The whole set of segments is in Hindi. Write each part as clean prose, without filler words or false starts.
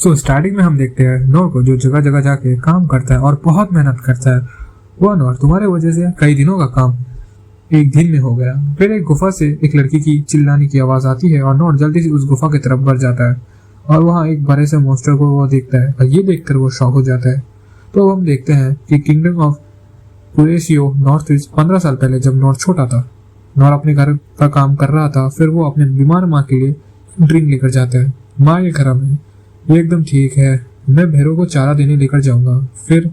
सो स्टार्टिंग में हम देखते हैं नोर को जो जगह जगह जाके काम करता है और बहुत मेहनत करता है। वह नोर तुम्हारे वजह से कई दिनों का काम एक दिन में हो गया। फिर एक गुफा से एक लड़की की चिल्लाने की आवाज आती है और नोर जल्दी से उस गुफा की तरफ बढ़ जाता है और वहाँ एक बड़े से मॉन्स्टर को वो देखता है और ये देखकर वो शॉक हो जाता है। तो हम देखते हैं कि किंगडम ऑफ पुरेशियो नॉर्थ ईस्ट 15 साल पहले जब नोर छोटा था, नोर अपने घर का काम कर रहा था। फिर वो अपने बीमार माँ के लिए ड्रिंक लेकर जाता है। माँ ये खराब है, ये एकदम ठीक है, मैं भैरों को चारा देने लेकर जाऊंगा। फिर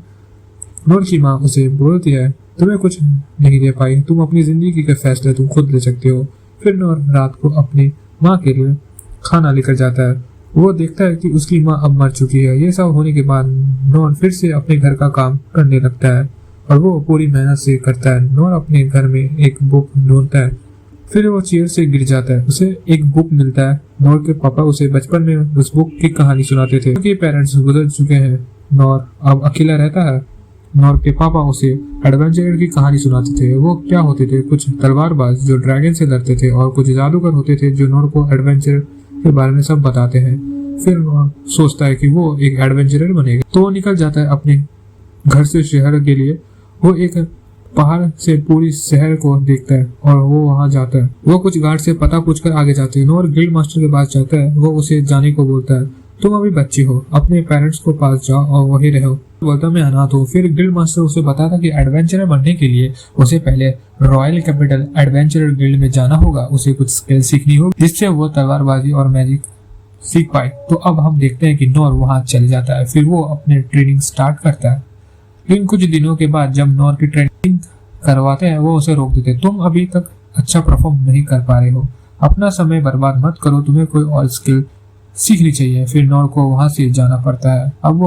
नोर की माँ उसे बोलती है तुम्हें कुछ नहीं दे पाई, तुम अपनी जिंदगी के फैसले तुम खुद ले सकते हो। फिर नोर रात को अपनी माँ के लिए खाना लेकर जाता है। वो देखता है कि उसकी माँ अब मर चुकी है। ये सब होने के बाद नोर फिर से अपने घर का काम करने लगता है और वो पूरी मेहनत से करता है। नोर अपने घर में एक बुक ढूंढता है। फिर वो चेयर से गिर जाता है, उसे एक बुक मिलता है। नोर के पापा उसे बचपन में उस बुक की कहानी सुनाते थे। उनके पेरेंट्स गुजर चुके हैं, नोर अब अकेला रहता है। नोर के पापा उसे एडवेंचर की कहानी सुनाते थे। वो क्या होते थे, कुछ तलवारबाज जो ड्रैगन से लड़ते थे और कुछ जादूगर होते थे जो नोर को एडवेंचर के बारे में सब बताते हैं। फिर नोर सोचता है कि वो एक एडवेंचरर बनेगा, तो वो निकल जाता है अपने घर से शहर के लिए। वो एक पहाड़ से पूरी शहर को देखता है और वो वहां जाता है। वो कुछ गार्ड से पता पूछकर आगे जाते हैं। नोर गिल्ड मास्टर के पास जाता है। वो उसे जाने को बोलता है, तुम अभी बच्ची हो, अपने पेरेंट्स को पास जाओ और वही रहो। बोलता मैं अनाथ हूँ। फिर गिल्ड मास्टर उसे बताता कि एडवेंचरर बनने के लिए उसे पहले रॉयल कैपिटल एडवेंचरर गिल्ड में जाना होगा। उसे कुछ स्किल सीखनी होगी जिससे वो तलवारबाजी और मैजिक सीख पाए। तो अब हम देखते हैं कि नोर वहां चले जाता है। फिर वो अपने ट्रेनिंग स्टार्ट करता है। लेकिन कुछ दिनों के बाद जब नोर की ट्रेनिंग करवाते हैं वो उसे रोक देते। तुम अभी तक अच्छा परफॉर्म नहीं कर पा रहे हो, अपना समय बर्बाद मत करो, तुम्हें कोई और स्किल सीखनी चाहिए। फिर नोर को वहां से जाना पड़ता है। अब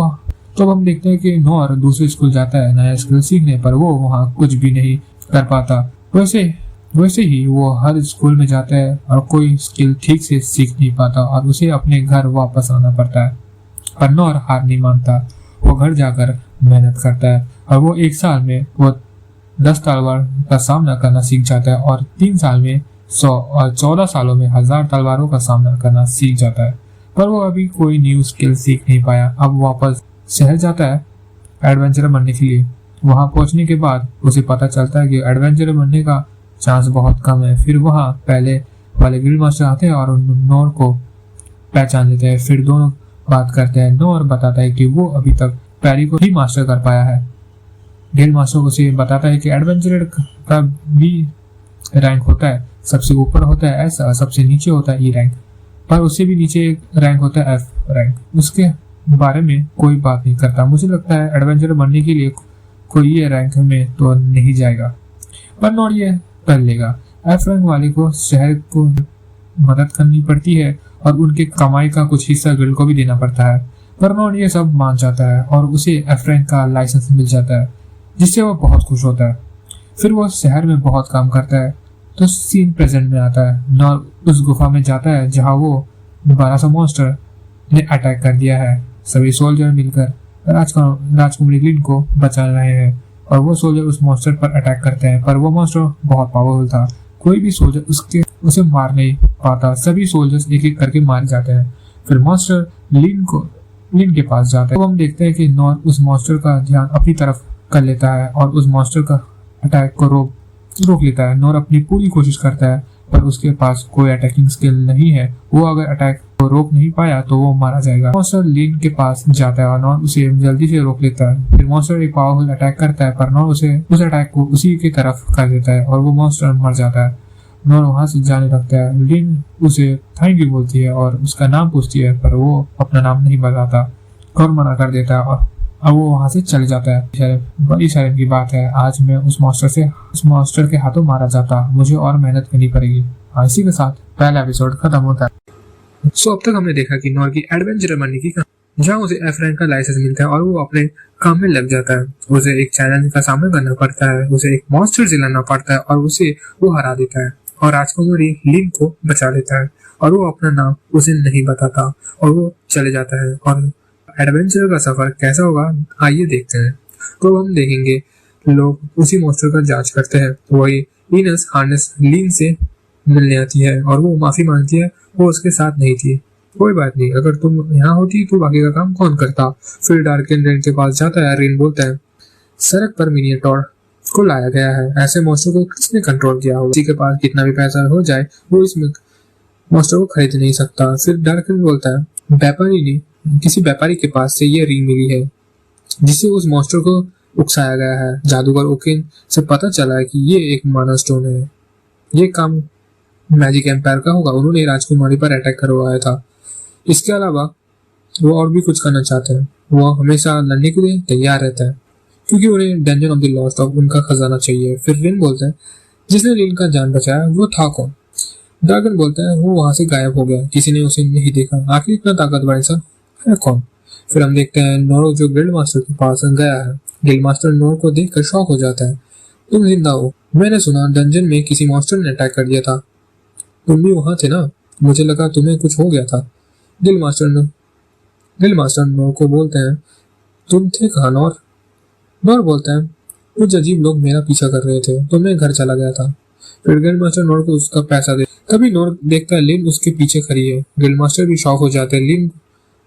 हम देखते हैं कि नोर दूसरे स्कूल जाता है नया स्किल सीखने, पर वो वहाँ कुछ भी नहीं कर पाता। वैसे ही वो हर स्कूल में जाता है और कोई स्किल ठीक से सीख नहीं पाता और उसे अपने घर वापस आना पड़ता है। पर नोर हार नहीं मानता। वो घर जाकर मेहनत करता है और वो 1 साल में वो 10 तलवार का सामना करना सीख जाता है और 3 साल में 100 और 14 सालों में 1000 तलवारों का सामना करना सीख जाता है। पर वो अभी कोई न्यू स्किल सीख नहीं पाया। अब वापस शहर जाता है एडवेंचरर बनने के लिए। वहां पहुंचने के बाद उसे पता चलता है कि एडवेंचरर बनने का चांस बहुत कम है। फिर वहां पहले वाले गिल्ड मास्टर आते हैं और नोर को पहचान लेते हैं। फिर दोनों बात करते हैं। नोर बताता है कि वो अभी तक पैरी को ही मास्टर कर पाया है। गिल्ड मास्टर उसे बताता है कि एडवेंचरर का भी रैंक होता है, सबसे ऊपर होता है ऐसा, सबसे नीचे होता है ई रैंक, पर उससे भी नीचे रैंक होता है एफ रैंक। उसके बारे में कोई बात नहीं करता। मुझे लगता है एडवेंचरर बनने के लिए कोई ये रैंक में तो नहीं जाएगा, पर नोर ये कर लेगा। एफ रैंक वाले को शहर को मदद करनी पड़ती है और उनके कमाई का कुछ हिस्सा गिल्ड को भी देना पड़ता है। पर नोर ये सब मान जाता है और उसे एफ रैंक का लाइसेंस मिल जाता है, जिससे वो बहुत खुश होता है। फिर वो शहर में बहुत काम करता है। तो सीन प्रेजेंट में आता है। नोर उस गुफा में जाता है जहाँ वो 1200 मॉन्स्टर ने अटैक कर दिया है। सभी सोल्जर मिलकर राजकुमारी लिन को बचा रहे हैं और वो सोल्जर उस मॉन्स्टर पर अटैक करते हैं, पर वो मॉन्स्टर बहुत पावरफुल था। कोई भी सोल्जर उसे मार नहीं पाता। सभी सोल्जर्स एक एक करके मारे जाते हैं। फिर मॉन्स्टर लिन के पास जाता है। तो हम देखते हैं कि नोर उस मॉन्स्टर का ध्यान अपनी तरफ कर लेता है और उस मॉन्स्टर का अटैक को रोक लेता है। नोर अपनी पूरी कोशिश करता है पर उसके पास कोई अटैकिंग स्किल नहीं है। वो अगर अटैक को रोक नहीं पाया तो वो मारा जाएगा। मॉन्स्टर लिन के पास जाता है और नोर उसे जल्दी से रोक लेता है। फिर मॉन्स्टर एक पावरफुल अटैक करता है पर नोर उस अटैक को उसी की तरफ कर देता है और वो मॉन्स्टर मर जाता है। नोर वहां से जाने लगता है। लिन उसे थैंक यू बोलती है और उसका नाम पूछती है, पर वो अपना नाम नहीं बताता और मना कर देता है और अब वो वहां से चले जाता है। बड़ी शर्म की बात है, आज मैं उस मॉन्स्टर के हाथों मारा जाता, मुझे और मेहनत करनी पड़ेगी। इसी के साथ पहला एपिसोड खत्म होता है। सो अब तक हमने देखा कि नोर की एडवेंचरर बनने की कहानी, जहाँ उसे एफ रैंक का लाइसेंस मिलता है और वो अपने काम में लग जाता है। उसे एक चैलेंज का सामना करना पड़ता है, उसे एक मॉन्स्टर जिलाना पड़ता है और उसे वो हरा देता है और राजकुमारी लिन को बचा लेता है और वो अपना नाम उसे नहीं बताता और वो चले जाता है। और एडवेंचर का सफर कैसा होगा आइए देखते हैं। तो हम देखेंगे लोग उसी मॉन्स्टर का जांच करते हैं। वही इनस हार्नेस लिन से मिलने आती है और वो माफी मांगती है, वो उसके साथ नहीं थी। कोई बात नहीं, अगर तुम यहाँ होती तो बाकी का काम कौन करता। फिर डार्किन रेन के पास जाता है। रेन बोलता है, सड़क पर मिनिएटर को लाया गया है, ऐसे मॉन्स्टर को किसने कंट्रोल किया हो। किसी के पास कितना भी पैसा हो जाए वो इसमें मॉन्स्टर को खरीद नहीं सकता। फिर डार्किन बोलता है, व्यापारी ने किसी व्यापारी के पास से ये रिंग मिली है जिसे उस मॉन्स्टर को उकसाया गया है। जादूगर ओकिन से पता चला है कि ये एक माना स्टोन है, ये काम मैजिक एम्पायर का होगा, उन्होंने राजकुमारी पर अटैक करवाया था। इसके अलावा वो और भी कुछ करना चाहते हैं, वो हमेशा लड़ने के लिए तैयार रहता है क्योंकि उन्हें dungeon of the lost of उनका खजाना चाहिए। फिर रिन बोलता है, जिसने रिन का जान बचाया वो था कौन। ड्रैगन बोलता है, वो वहां से गायब हो गया, किसी ने उसे नहीं देखा, आखिर इतना ताकतवर इंसान है कौन। फिर हम देखते हैं नोर जो गिल्ड मास्टर के पास गया है। गिल्ड मास्टर नोर को देखकर शॉक हो जाता है, तुम जिंदा हो, मैंने सुना डंजन में किसी मॉन्स्टर ने अटैक कर दिया था, तुम भी वहां थे ना, मुझे लगा तुम्हें कुछ हो गया था। गिल्ड मास्टर नोर को बोलते हैं, तुम थे कहाँ नोर। नोर बोलता है, कुछ अजीब लोग मेरा पीछा कर रहे थे तो मैं घर चला गया था। फिर गिल्ड मास्टर नोर को उसका पैसा दे। तभी नोर देखता है लिन उसके पीछे खड़ी है। गिल्ड मास्टर भी शॉक हो जाते हैं। लिन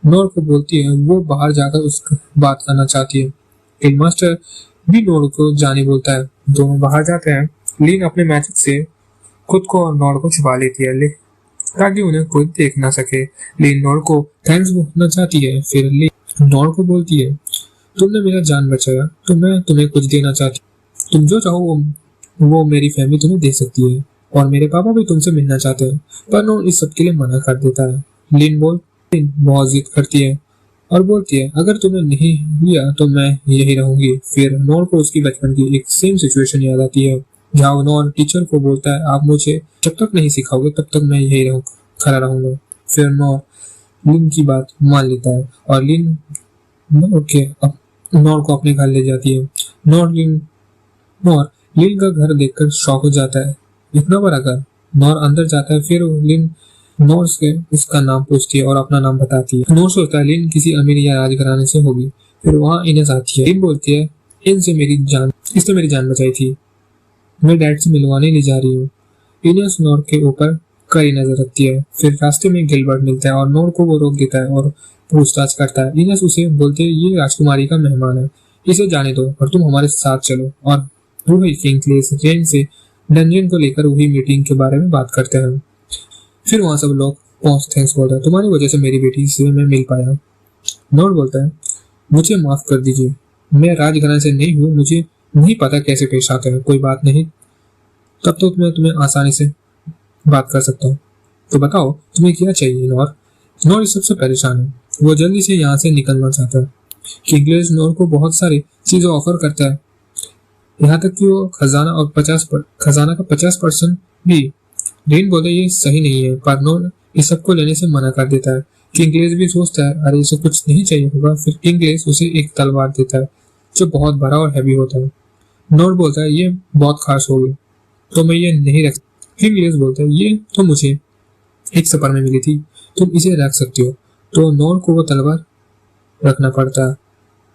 नोर को बोलती है वो बाहर जाकर उससे बात करना चाहती है। गिल्ड मास्टर भी नोर को जाने बोलता है, दोनों बाहर जाते हैं। लिन अपने मैजिक से खुद को और नोर को छुपा लेती है ताकि उन्हें कोई देख ना सके। लिन नोर को थैंक्स बोलना चाहती है। फिर लिन नोर को बोलती है, तुमने मेरा जान बचाया तो मैं तुम्हें कुछ देना चाहती हूँ, तुम जो चाहो वो मेरी फैमिली तुम्हें दे सकती है और मेरे पापा भी तुमसे मिलना चाहते हैं। पर नोर इस सब के लिए मना कर देता है। लिन बहुत जिद करती है और बोलती है, अगर तुमने नहीं लिया तो मैं यही रहूंगी। फिर नोर को उसकी बचपन की एक सेम सिचुएशन याद आती है जहाँ नोर टीचर को बोलता है, आप मुझे जब तक नहीं सिखाओगे तब तक मैं यही खड़ा रहूंगा। फिर नोर लिन की बात मान लेता है और लिन नोर को अपने घर ले जाती है। नोर लिन का घर देखकर शॉक हो जाता है, इतना बड़ा घर। नोर अंदर जाता है। फिर लिन नोर से उसका नाम पूछती है और अपना नाम बताती है। नोर सोचता है लिन किसी अमीर या राजघराने से होगी। फिर वहाँ इनेस आती है। लिन बोलती है, इसने मेरी जान बचाई थी, मैं डैड से मिलवाने ले जा रही हूँ। इनेस नोर के ऊपर कड़ी नजर रखती है। फिर रास्ते में गिलबर्ट मिलता है और नोर को वो रोक देता है और पूछताछ करता है। इनेस उसे बोलते है, ये राजकुमारी का मेहमान है, इसे जाने दो और तुम हमारे साथ चलो। और वही किंगक्लेस रेन से डंजन को लेकर वही मीटिंग के बारे में बात करते हैं। फिर वहां सब लोग थैंक्स बोलता है, तुम्हारी वजह से मेरी बेटी से मैं मिल पाया। नोर बोलता है, मुझे माफ कर दीजिए, मैं राजघराने से नहीं हूँ, मुझे नहीं पता कैसे पेश आता है। कोई बात नहीं, तब तो मैं तुम्हें आसानी से बात कर सकता हूँ, तो बताओ तुम्हें क्या चाहिए। नोर इस सबसे परेशान है, वो जल्दी से यहाँ से निकलना चाहता है। किंगलेस नोर को बहुत सारी चीजें ऑफर करता है, यहाँ तक कि वो खजाना का 50% भी। रेन बोलता है ये सही नहीं है, पर नोर इस सबको लेने से मना कर देता है। किंगलेस भी सोचता है, अरे इसे कुछ नहीं चाहिए होगा। फिर किंगलेस उसे एक तलवार देता है जो बहुत बड़ा और हैवी होता है। नोर बोलता है, ये बहुत खास होगी तो मैं ये नहीं रख। किंगलेस बोलता है, ये तो मुझे एक सफर में मिली थी, तुम इसे रख सकती हो। तो नोर को वो तलवार रखना पड़ता है।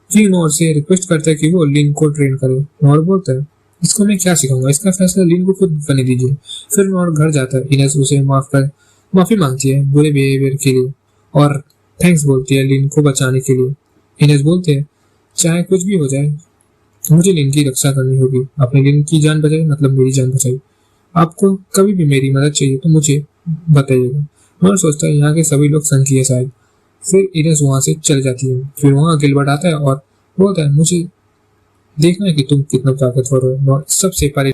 फिर नोर से रिक्वेस्ट करता है कि वो लिन को ट्रेन करे। नोर बोलता है, इसको मैं क्या सिखाऊंगा, इसका फैसला लिन को खुद करने दीजिए। फिर नोर घर जाता है। इनेस उसे माफी मांगती है बुरे बिहेवियर के लिए और थैंक्स बोलती है लिन को बचाने के लिए। इनेस बोलते हैं, चाहे कुछ भी हो जाए मुझे लिन की रक्षा करनी होगी, आपने लिन की जान बचाई मतलब मेरी जान बचाई, आपको कभी भी मेरी मदद चाहिए तो मुझे बताइएगा। नोर सोचता है यहाँ के सभी लोग संघी है शायद। फिर इनेस वहां से चल जाती है। फिर वहां गिलबर्ट आता है और बोलता है, मुझे देखना है कि तुम कितना ताकतवर हो। नोर सबसे परे